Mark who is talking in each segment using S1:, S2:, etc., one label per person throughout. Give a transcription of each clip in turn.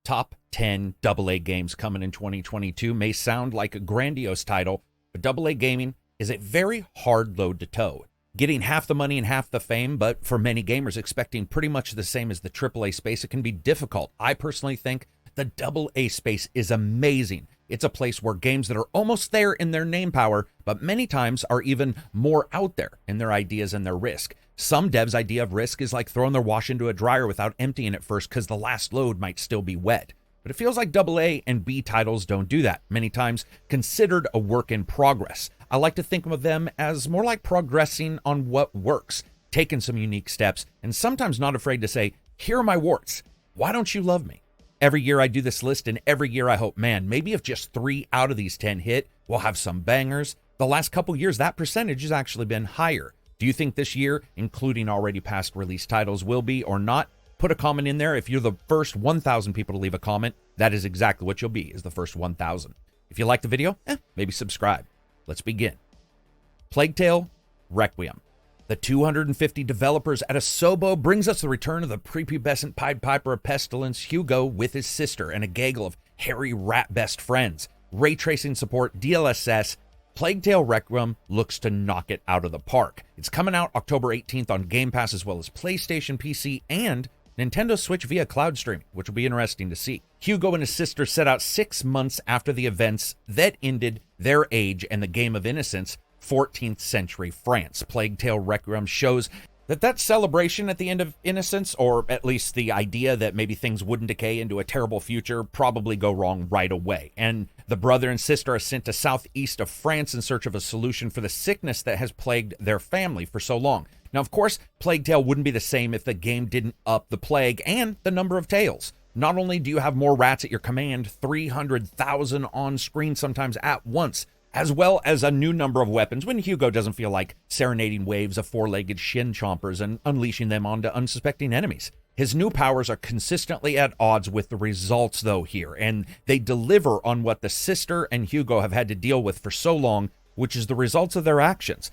S1: top 10 AA games coming in 2022 may sound like a grandiose title, but AA gaming is a very hard load to toe. Getting half the money and half the fame, but for many gamers expecting pretty much the same as the AAA space, it can be difficult. I personally think the AA space is amazing. It's a place where games that are almost there in their name power, but many times are even more out there in their ideas and their risk. Some devs' idea of risk is like throwing their wash into a dryer without emptying it first because the last load might still be wet. But it feels like AA and B titles don't do that, many times considered a work in progress. I like to think of them as more like progressing on what works, taking some unique steps, and sometimes not afraid to say, here are my warts. Why don't you love me? Every year I do this list, and every year I hope, man, maybe if just 3 out of these 10 hit, we'll have some bangers. The last couple years, that percentage has actually been higher. Do you think this year, including already past release titles, will be or not? Put a comment in there. If you're the first 1,000 people to leave a comment, that is exactly what you'll be, is the first 1,000. If you like the video, maybe subscribe. Let's begin. Plague Tale, Requiem. The 250 developers at Asobo brings us the return of the prepubescent Pied Piper of Pestilence, Hugo, with his sister and a gaggle of hairy rat best friends. Ray tracing support, DLSS. Plague Tale Requiem looks to knock it out of the park. It's coming out October 18th on Game Pass as well as PlayStation, PC, and Nintendo Switch via cloud streaming, which will be interesting to see. Hugo and his sister set out 6 months after the events that ended their age and the Game of Innocence, 14th century France. Plague Tale Requiem shows that celebration at the end of Innocence, or at least the idea that maybe things wouldn't decay into a terrible future, probably go wrong right away. And the brother and sister are sent to southeast of France in search of a solution for the sickness that has plagued their family for so long. Now, of course, Plague Tale wouldn't be the same if the game didn't up the plague and the number of tales. Not only do you have more rats at your command, 300,000 on screen sometimes at once, as well as a new number of weapons when Hugo doesn't feel like serenading waves of four-legged shin chompers and unleashing them onto unsuspecting enemies. His new powers are consistently at odds with the results, though, here, and they deliver on what the sister and Hugo have had to deal with for so long, which is the results of their actions.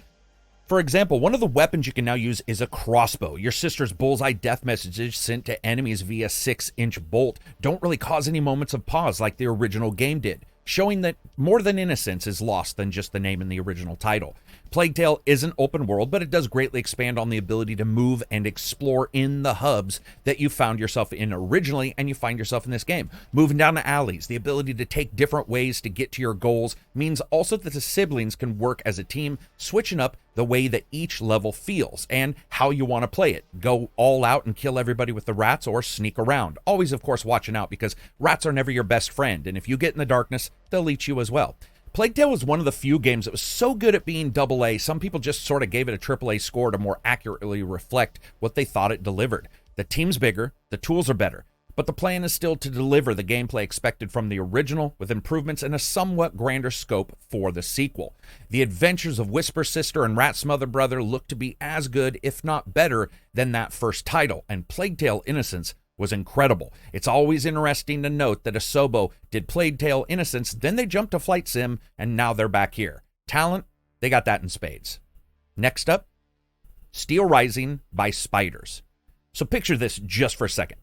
S1: For example, one of the weapons you can now use is a crossbow. Your sister's bullseye death messages sent to enemies via 6-inch bolt don't really cause any moments of pause like the original game did, showing that more than Innocence is lost than just the name in the original title. Plague Tale isn't open world, but it does greatly expand on the ability to move and explore in the hubs that you found yourself in originally and you find yourself in this game. Moving down the alleys, the ability to take different ways to get to your goals means also that the siblings can work as a team, switching up the way that each level feels and how you want to play it. Go all out and kill everybody with the rats or sneak around. Always, of course, watching out because rats are never your best friend, and if you get in the darkness, they'll eat you as well. Plague Tale was one of the few games that was so good at being AA, some people just sort of gave it a AAA score to more accurately reflect what they thought it delivered. The team's bigger, the tools are better, but the plan is still to deliver the gameplay expected from the original with improvements and a somewhat grander scope for the sequel. The adventures of Whisper Sister and Rat Smother Brother look to be as good, if not better, than that first title, and Plague Tale Innocence was incredible. It's always interesting to note that Asobo did Plague Tale Innocence, then they jumped to Flight Sim, and now they're back here. Talent, they got that in spades. Next up, Steel Rising by Spiders. So picture this just for a second.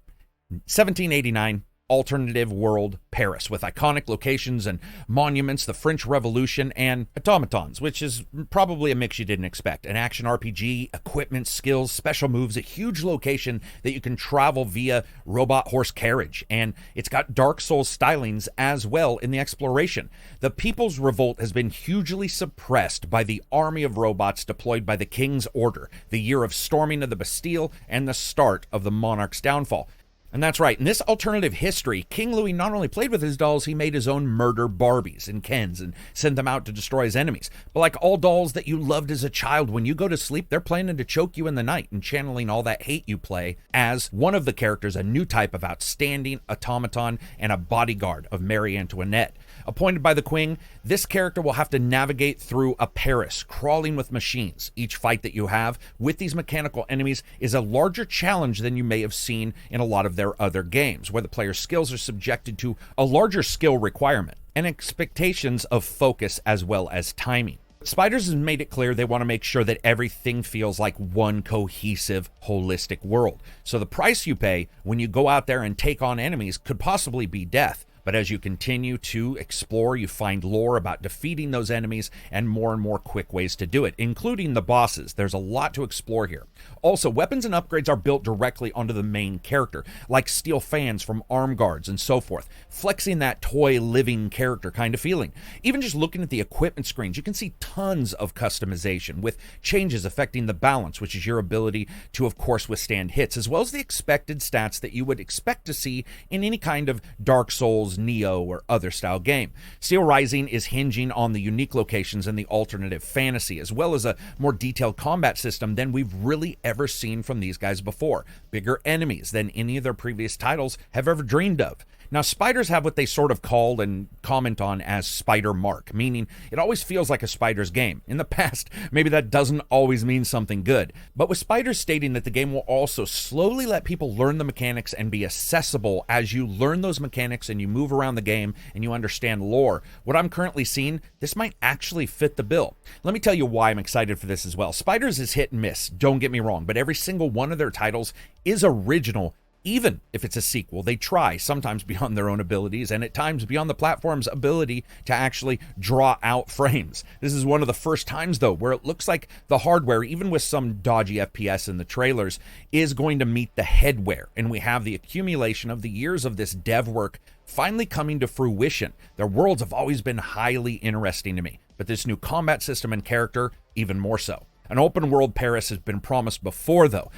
S1: 1789, alternative world Paris, with iconic locations and monuments, the French Revolution, and automatons, which is probably a mix you didn't expect. An action RPG, equipment, skills, special moves, a huge location that you can travel via robot horse carriage, and it's got Dark Souls stylings as well in the exploration. The People's Revolt has been hugely suppressed by the army of robots deployed by the King's Order, the year of storming of the Bastille and the start of the monarch's downfall. And that's right, in this alternative history, King Louis not only played with his dolls, he made his own murder Barbies and Kens and sent them out to destroy his enemies. But like all dolls that you loved as a child, when you go to sleep, they're planning to choke you in the night and channeling all that hate you play as one of the characters, a new type of outstanding automaton and a bodyguard of Marie Antoinette. Appointed by the Queen, this character will have to navigate through a Paris, crawling with machines. Each fight that you have with these mechanical enemies is a larger challenge than you may have seen in a lot of their other games, where the player's skills are subjected to a larger skill requirement and expectations of focus as well as timing. Spiders has made it clear they want to make sure that everything feels like one cohesive, holistic world. So the price you pay when you go out there and take on enemies could possibly be death. But as you continue to explore, you find lore about defeating those enemies and more quick ways to do it, including the bosses. There's a lot to explore here. Also, weapons and upgrades are built directly onto the main character, like steel fans from arm guards and so forth, flexing that toy living character kind of feeling. Even just looking at the equipment screens, you can see tons of customization with changes affecting the balance, which is your ability to, of course, withstand hits, as well as the expected stats that you would expect to see in any kind of Dark Souls, Neo, or other style game. Steel Rising is hinging on the unique locations and the alternative fantasy, as well as a more detailed combat system than we've really ever seen from these guys before. Bigger enemies than any of their previous titles have ever dreamed of. Now, spiders have what they sort of call and comment on as spider mark, meaning it always feels like a spider's game. In the past, maybe that doesn't always mean something good, but with spiders stating that the game will also slowly let people learn the mechanics and be accessible as you learn those mechanics and you move around the game and you understand lore, what I'm currently seeing, this might actually fit the bill. Let me tell you why I'm excited for this as well. Spiders is hit and miss, don't get me wrong, but every single one of their titles is original. Even if it's a sequel, they try, sometimes beyond their own abilities, and at times beyond the platform's ability to actually draw out frames. This is one of the first times, though, where it looks like the hardware, even with some dodgy FPS in the trailers, is going to meet the headwear, and we have the accumulation of the years of this dev work finally coming to fruition. Their worlds have always been highly interesting to me, but this new combat system and character, even more so. An open world Paris has been promised before, though.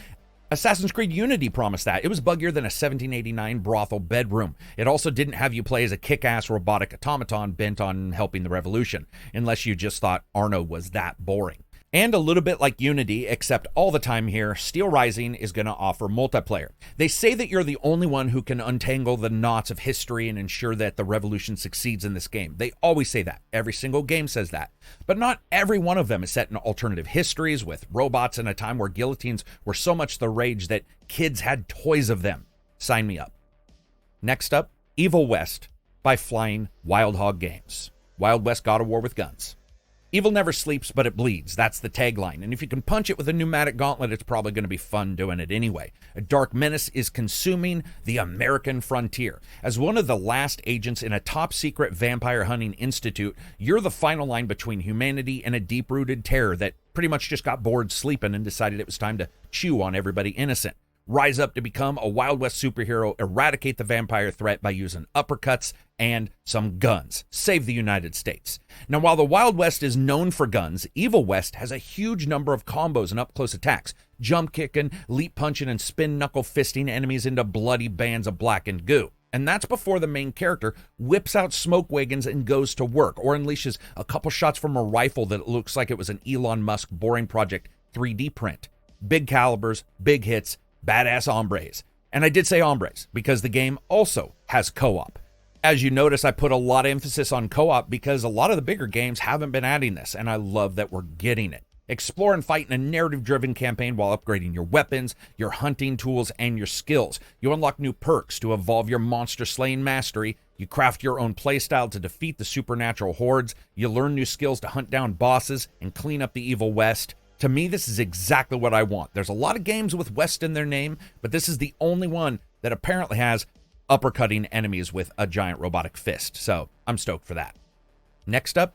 S1: Assassin's Creed Unity promised that. It was buggier than a 1789 brothel bedroom. It also didn't have you play as a kick-ass robotic automaton bent on helping the revolution, unless you just thought Arno was that boring. And a little bit like Unity, except all the time here, Steel Rising is going to offer multiplayer. They say that you're the only one who can untangle the knots of history and ensure that the revolution succeeds in this game. They always say that. Every single game says that. But not every one of them is set in alternative histories with robots in a time where guillotines were so much the rage that kids had toys of them. Sign me up. Next up, Evil West by Flying Wild Hog Games. Wild West God of War with guns. Evil never sleeps, but it bleeds. That's the tagline. And if you can punch it with a pneumatic gauntlet, it's probably going to be fun doing it anyway. A dark menace is consuming the American frontier. As one of the last agents in a top-secret vampire hunting institute, you're the final line between humanity and a deep-rooted terror that pretty much just got bored sleeping and decided it was time to chew on everybody innocent. Rise up to become a Wild West superhero, eradicate the vampire threat by using uppercuts and some guns. Save the United States. Now, while the Wild West is known for guns, Evil West has a huge number of combos and up-close attacks, jump kicking, leap punching, and spin knuckle fisting enemies into bloody bands of blackened goo. And that's before the main character whips out smoke wagons and goes to work, or unleashes a couple shots from a rifle that looks like it was an Elon Musk boring project 3D print. Big calibers, big hits, badass hombres. And I did say hombres because the game also has co-op. As you notice, I put a lot of emphasis on co-op because a lot of the bigger games haven't been adding this, and I love that we're getting it. Explore and fight in a narrative-driven campaign while upgrading your weapons, your hunting tools, and your skills. You unlock new perks to evolve your monster-slaying mastery. You craft your own playstyle to defeat the supernatural hordes. You learn new skills to hunt down bosses and clean up the Evil West. To me, this is exactly what I want. There's a lot of games with West in their name, but this is the only one that apparently has uppercutting enemies with a giant robotic fist. So I'm stoked for that. Next up,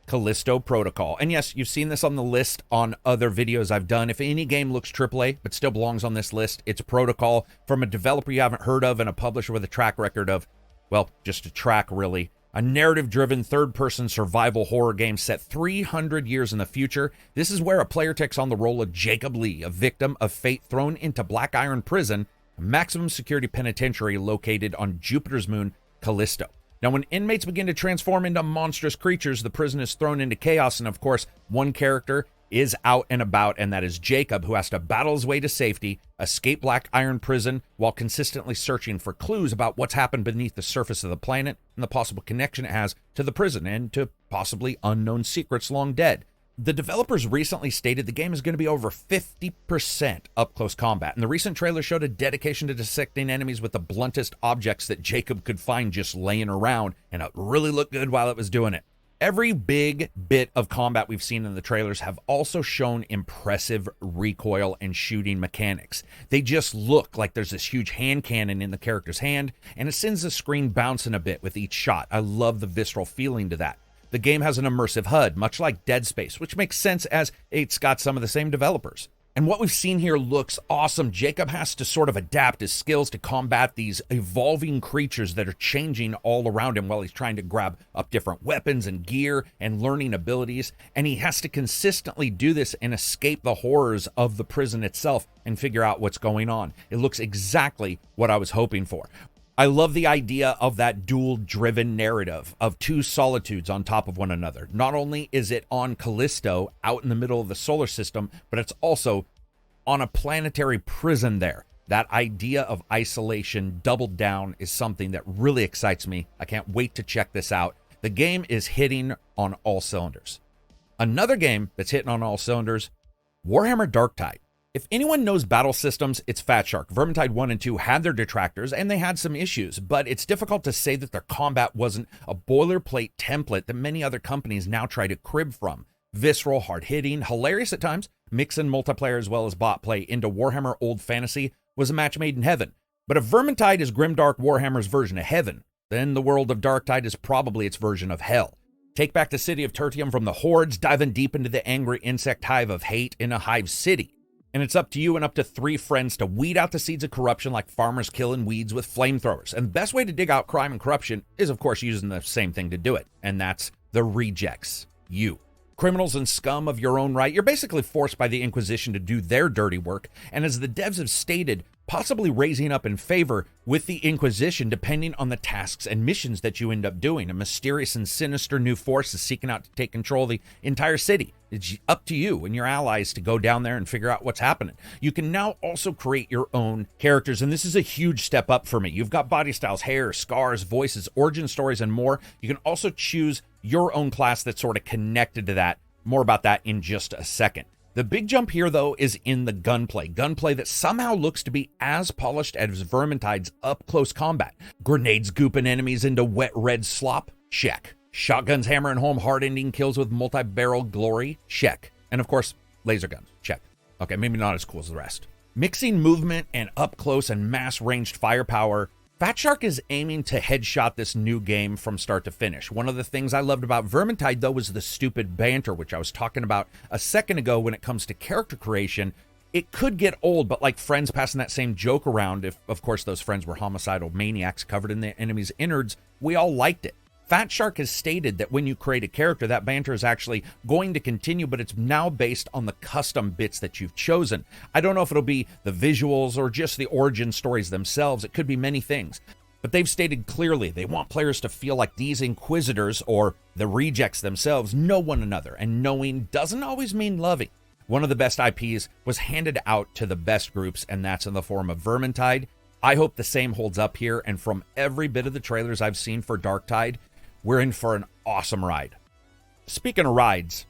S1: Callisto Protocol. And yes, you've seen this on the list on other videos I've done. If any game looks AAA but still belongs on this list, it's Protocol from a developer you haven't heard of and a publisher with a track record of, well, just a track really. A narrative-driven third-person survival horror game set 300 years in the future. This is where a player takes on the role of Jacob Lee, a victim of fate thrown into Black Iron Prison, a maximum security penitentiary located on Jupiter's moon, Callisto. Now, when inmates begin to transform into monstrous creatures, the prison is thrown into chaos, and of course, one character is out and about, and that is Jacob, who has to battle his way to safety, escape Black Iron Prison, while consistently searching for clues about what's happened beneath the surface of the planet and the possible connection it has to the prison and to possibly unknown secrets long dead. The developers recently stated the game is going to be over 50% up-close combat, and the recent trailer showed a dedication to dissecting enemies with the bluntest objects that Jacob could find just laying around, and it really looked good while it was doing it. Every big bit of combat we've seen in the trailers have also shown impressive recoil and shooting mechanics. They just look like there's this huge hand cannon in the character's hand, and it sends the screen bouncing a bit with each shot. I love the visceral feeling to that. The game has an immersive HUD, much like Dead Space, which makes sense as it's got some of the same developers. And what we've seen here looks awesome. Jacob has to sort of adapt his skills to combat these evolving creatures that are changing all around him while he's trying to grab up different weapons and gear and learning abilities. And he has to consistently do this and escape the horrors of the prison itself and figure out what's going on. It looks exactly what I was hoping for. I love the idea of that dual-driven narrative of two solitudes on top of one another. Not only is it on Callisto, out in the middle of the solar system, but it's also on a planetary prison there. That idea of isolation doubled down is something that really excites me. I can't wait to check this out. The game is hitting on all cylinders. Another game that's hitting on all cylinders, Warhammer Darktide. If anyone knows battle systems, it's Fatshark. Vermintide 1 and 2 had their detractors, and they had some issues, but it's difficult to say that their combat wasn't a boilerplate template that many other companies now try to crib from. Visceral, hard-hitting, hilarious at times, mixing multiplayer as well as bot play into Warhammer Old Fantasy was a match made in heaven. But if Vermintide is grimdark Warhammer's version of heaven, then the world of Darktide is probably its version of hell. Take back the city of Tertium from the hordes, diving deep into the angry insect hive of hate in a hive city. And it's up to you and up to 3 friends to weed out the seeds of corruption like farmers killing weeds with flamethrowers. And the best way to dig out crime and corruption is, of course, using the same thing to do it. And that's the rejects. You. Criminals and scum of your own right. You're basically forced by the Inquisition to do their dirty work. And as the devs have stated, possibly raising up in favor with the Inquisition depending on the tasks and missions that you end up doing. A mysterious and sinister new force is seeking out to take control of the entire city. It's up to you and your allies to go down there and figure out what's happening. You can now also create your own characters, and this is a huge step up for me. You've got body styles, hair, scars, voices, origin stories, and more. You can also choose your own class that's sort of connected to that. More about that in just a second. The big jump here, though, is in the gunplay. Gunplay that somehow looks to be as polished as Vermintide's up-close combat. Grenades gooping enemies into wet red slop? Check. Shotguns hammering home hard-ending kills with multi-barrel glory? Check. And of course, laser guns? Check. Okay, maybe not as cool as the rest. Mixing movement and up-close and mass-ranged firepower, Fatshark is aiming to headshot this new game from start to finish. One of the things I loved about Vermintide, though, was the stupid banter, which I was talking about a second ago when it comes to character creation. It could get old, but like friends passing that same joke around, if, of course, those friends were homicidal maniacs covered in the enemy's innards, we all liked it. Fatshark has stated that when you create a character, that banter is actually going to continue, but it's now based on the custom bits that you've chosen. I don't know if it'll be the visuals or just the origin stories themselves. It could be many things. But they've stated clearly they want players to feel like these Inquisitors, or the rejects themselves, know one another, and knowing doesn't always mean loving. One of the best IPs was handed out to the best groups, and that's in the form of Vermintide. I hope the same holds up here, and from every bit of the trailers I've seen for Darktide, we're in for an awesome ride. Speaking of rides,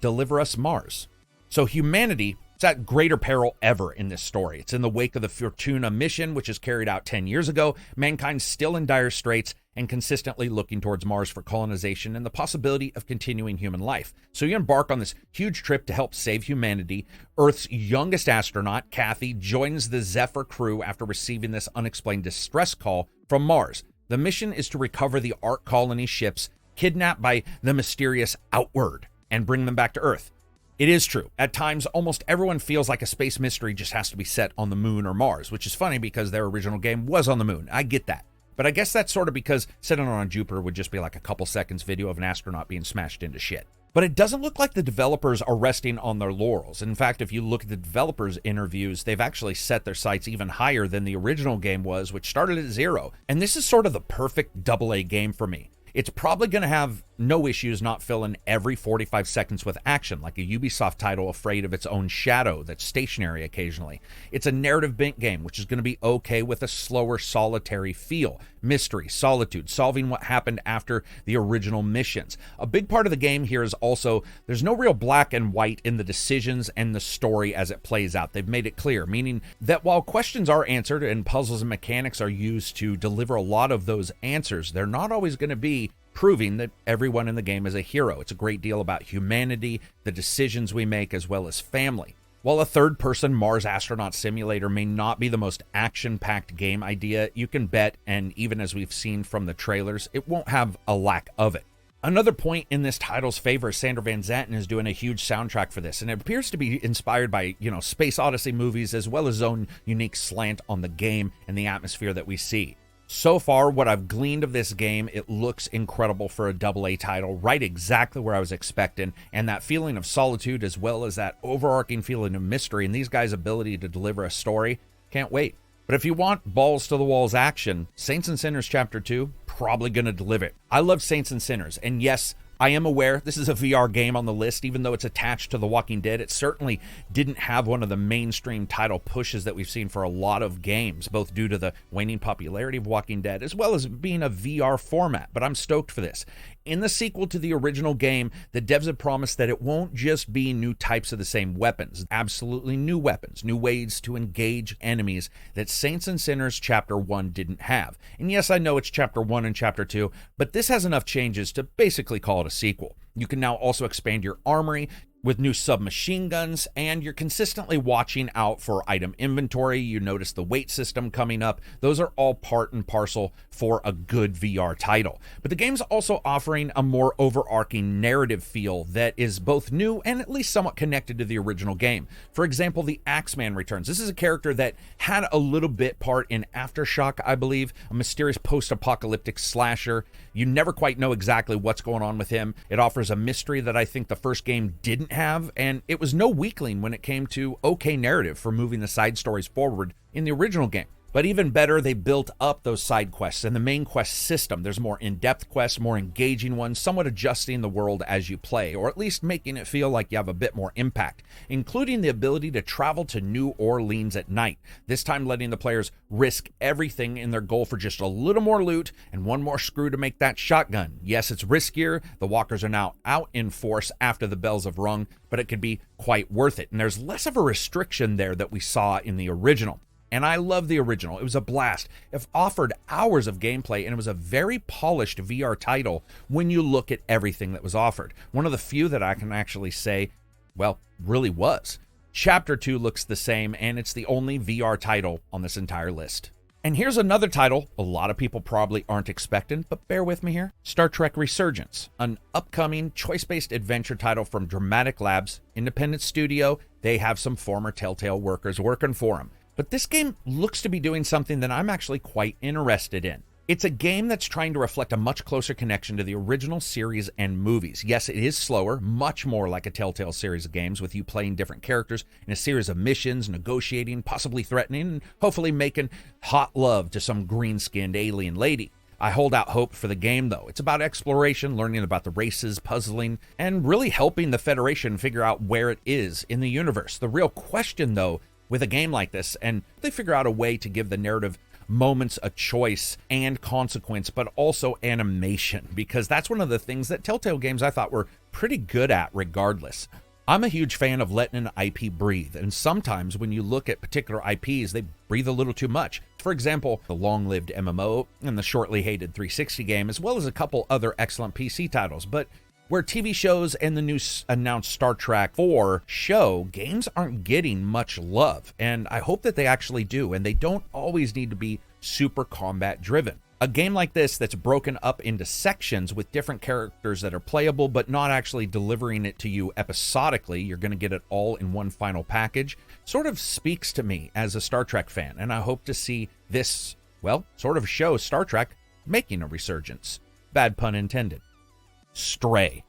S1: deliver us Mars. So humanity is at greater peril ever in this story. It's in the wake of the Fortuna mission, which was carried out 10 years ago. Mankind's still in dire straits and consistently looking towards Mars for colonization and the possibility of continuing human life. So you embark on this huge trip to help save humanity. Earth's youngest astronaut, Kathy, joins the Zephyr crew after receiving this unexplained distress call from Mars. The mission is to recover the Ark Colony ships kidnapped by the mysterious Outward and bring them back to Earth. It is true. At times, almost everyone feels like a space mystery just has to be set on the moon or Mars, which is funny because their original game was on the moon. I get that. But I guess that's sort of because setting on Jupiter would just be like a couple seconds video of an astronaut being smashed into shit. But it doesn't look like the developers are resting on their laurels. In fact, if you look at the developers' interviews, they've actually set their sights even higher than the original game was, which started at 0. And this is sort of the perfect AA game for me. It's probably going to have no issues not filling every 45 seconds with action, like a Ubisoft title afraid of its own shadow that's stationary occasionally. It's a narrative-bent game, which is going to be okay with a slower, solitary feel. Mystery, solitude, solving what happened after the original missions. A big part of the game here is also, there's no real black and white in the decisions and the story as it plays out. They've made it clear, meaning that while questions are answered and puzzles and mechanics are used to deliver a lot of those answers, they're not always going to be proving that everyone in the game is a hero. It's a great deal about humanity, the decisions we make, as well as family. While a third-person Mars astronaut simulator may not be the most action-packed game idea, you can bet, and even as we've seen from the trailers, it won't have a lack of it. Another point in this title's favor is Sander Van Zanten is doing a huge soundtrack for this, and it appears to be inspired by, Space Odyssey movies, as well as his own unique slant on the game and the atmosphere that we see. So far, what I've gleaned of this game, it looks incredible for a AA title, right exactly where I was expecting, and that feeling of solitude as well as that overarching feeling of mystery and these guys' ability to deliver a story, can't wait. But if you want balls-to-the-walls action, Saints and Sinners Chapter 2, probably going to deliver it. I love Saints and Sinners, and yes, I am aware this is a VR game on the list, even though it's attached to The Walking Dead. It certainly didn't have one of the mainstream title pushes that we've seen for a lot of games, both due to the waning popularity of Walking Dead, as well as being a VR format, but I'm stoked for this. In the sequel to the original game, the devs have promised that it won't just be new types of the same weapons, absolutely new weapons, new ways to engage enemies that Saints and Sinners Chapter 1 didn't have. And yes, I know it's Chapter 1 and Chapter 2, but this has enough changes to basically call it a sequel. You can now also expand your armory with new submachine guns, and you're consistently watching out for item inventory. You notice the weight system coming up. Those are all part and parcel for a good VR title. But the game's also offering a more overarching narrative feel that is both new and at least somewhat connected to the original game. For example, the Axeman returns. This is a character that had a little bit part in Aftershock, I believe, a mysterious post-apocalyptic slasher. You never quite know exactly what's going on with him. It offers a mystery that I think the first game didn't have, and it was no weakling when it came to okay narrative for moving the side stories forward in the original game. But even better, they built up those side quests and the main quest system. There's more in-depth quests, more engaging ones, somewhat adjusting the world as you play, or at least making it feel like you have a bit more impact, including the ability to travel to New Orleans at night, this time letting the players risk everything in their goal for just a little more loot and one more screw to make that shotgun. Yes, it's riskier. The walkers are now out in force after the bells have rung, but it could be quite worth it. And there's less of a restriction there that we saw in the original. And I love the original. It was a blast. It offered hours of gameplay, and it was a very polished VR title when you look at everything that was offered. One of the few that I can actually say, well, really was. Chapter 2 looks the same, and it's the only VR title on this entire list. And here's another title a lot of people probably aren't expecting, but bear with me here. Star Trek Resurgence, an upcoming choice-based adventure title from Dramatic Labs, independent studio. They have some former Telltale workers working for them. But this game looks to be doing something that I'm actually quite interested in. It's a game that's trying to reflect a much closer connection to the original series and movies. Yes, it is slower, much more like a Telltale series of games, with you playing different characters in a series of missions, negotiating, possibly threatening, and hopefully making hot love to some green-skinned alien lady. I hold out hope for the game, though. It's about exploration, learning about the races, puzzling, and really helping the Federation figure out where it is in the universe. The real question, though, with a game like this, and they figure out a way to give the narrative moments a choice and consequence, but also animation, because that's one of the things that Telltale games I thought were pretty good at regardless. I'm a huge fan of letting an IP breathe, and sometimes when you look at particular IPs, they breathe a little too much. For example, the long-lived MMO and the shortly hated 360 game, as well as a couple other excellent PC titles. But where TV shows and the new announced Star Trek 4 show, games aren't getting much love, and I hope that they actually do, and they don't always need to be super combat driven. A game like this that's broken up into sections with different characters that are playable but not actually delivering it to you episodically, you're going to get it all in one final package, sort of speaks to me as a Star Trek fan, and I hope to see this, well, sort of show Star Trek making a resurgence. Bad pun intended. Stray.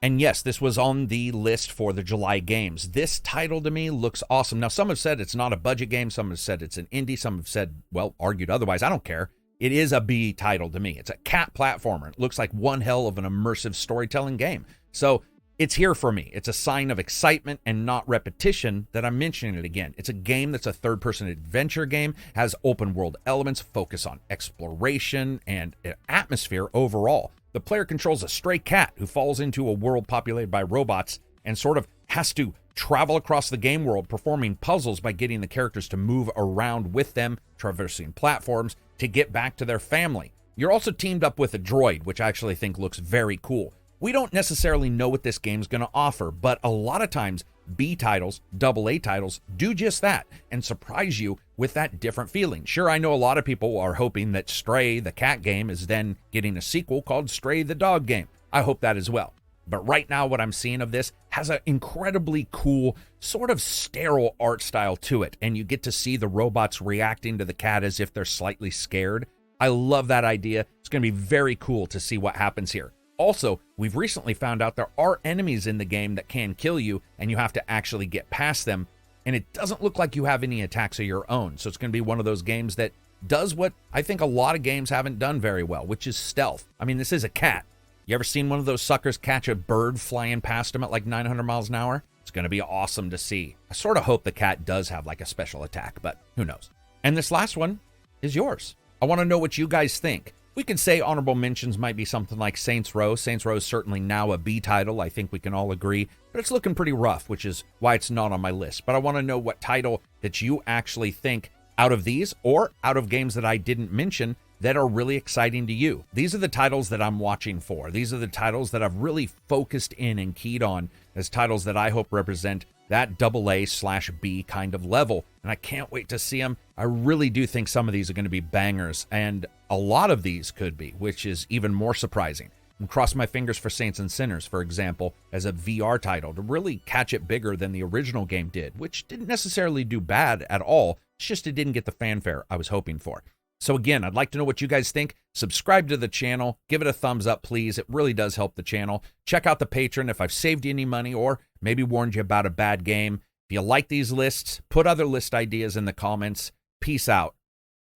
S1: And yes, this was on the list for the July games. This title to me looks awesome. Now, some have said it's not a budget game. Some have said it's an indie. Some have said, well, argued otherwise. I don't care. It is a B title to me. It's a cat platformer. It looks like one hell of an immersive storytelling game. So it's here for me. It's a sign of excitement and not repetition that I'm mentioning it again. It's a game that's a third-person adventure game, has open-world elements, focus on exploration and atmosphere overall. The player controls a stray cat who falls into a world populated by robots and sort of has to travel across the game world, performing puzzles by getting the characters to move around with them, traversing platforms to get back to their family. You're also teamed up with a droid, which I actually think looks very cool. We don't necessarily know what this game's going to offer, but a lot of times B titles, AA titles do just that and surprise you with that different feeling. Sure, I know a lot of people are hoping that Stray, the cat game, is then getting a sequel called Stray the dog game. I hope that as well. But right now, what I'm seeing of this has an incredibly cool, sort of sterile art style to it, and you get to see the robots reacting to the cat as if they're slightly scared. I love that idea. It's going to be very cool to see what happens here. Also, we've recently found out there are enemies in the game that can kill you, and you have to actually get past them, and it doesn't look like you have any attacks of your own. So it's going to be one of those games that does what I think a lot of games haven't done very well, which is stealth. I mean, this is a cat. You ever seen one of those suckers catch a bird flying past them at like 900 miles an hour? It's going to be awesome to see. I sort of hope the cat does have like a special attack, but who knows? And this last one is yours. I want to know what you guys think. We could say honorable mentions might be something like Saints Row. Saints Row is certainly now a B title. I think we can all agree, but it's looking pretty rough, which is why it's not on my list. But I want to know what title that you actually think out of these or out of games that I didn't mention that are really exciting to you. These are the titles that I'm watching for. These are the titles that I've really focused in and keyed on as titles that I hope represent that AA/B kind of level. And I can't wait to see them. I really do think some of these are going to be bangers, and a lot of these could be, which is even more surprising. I'm crossing my fingers for Saints and Sinners, for example, as a VR title to really catch it bigger than the original game did, which didn't necessarily do bad at all. It's just it didn't get the fanfare I was hoping for. So again, I'd like to know what you guys think. Subscribe to the channel. Give it a thumbs up, please. It really does help the channel. Check out the Patreon if I've saved you any money or maybe warned you about a bad game. If you like these lists, put other list ideas in the comments. Peace out.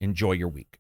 S1: Enjoy your week.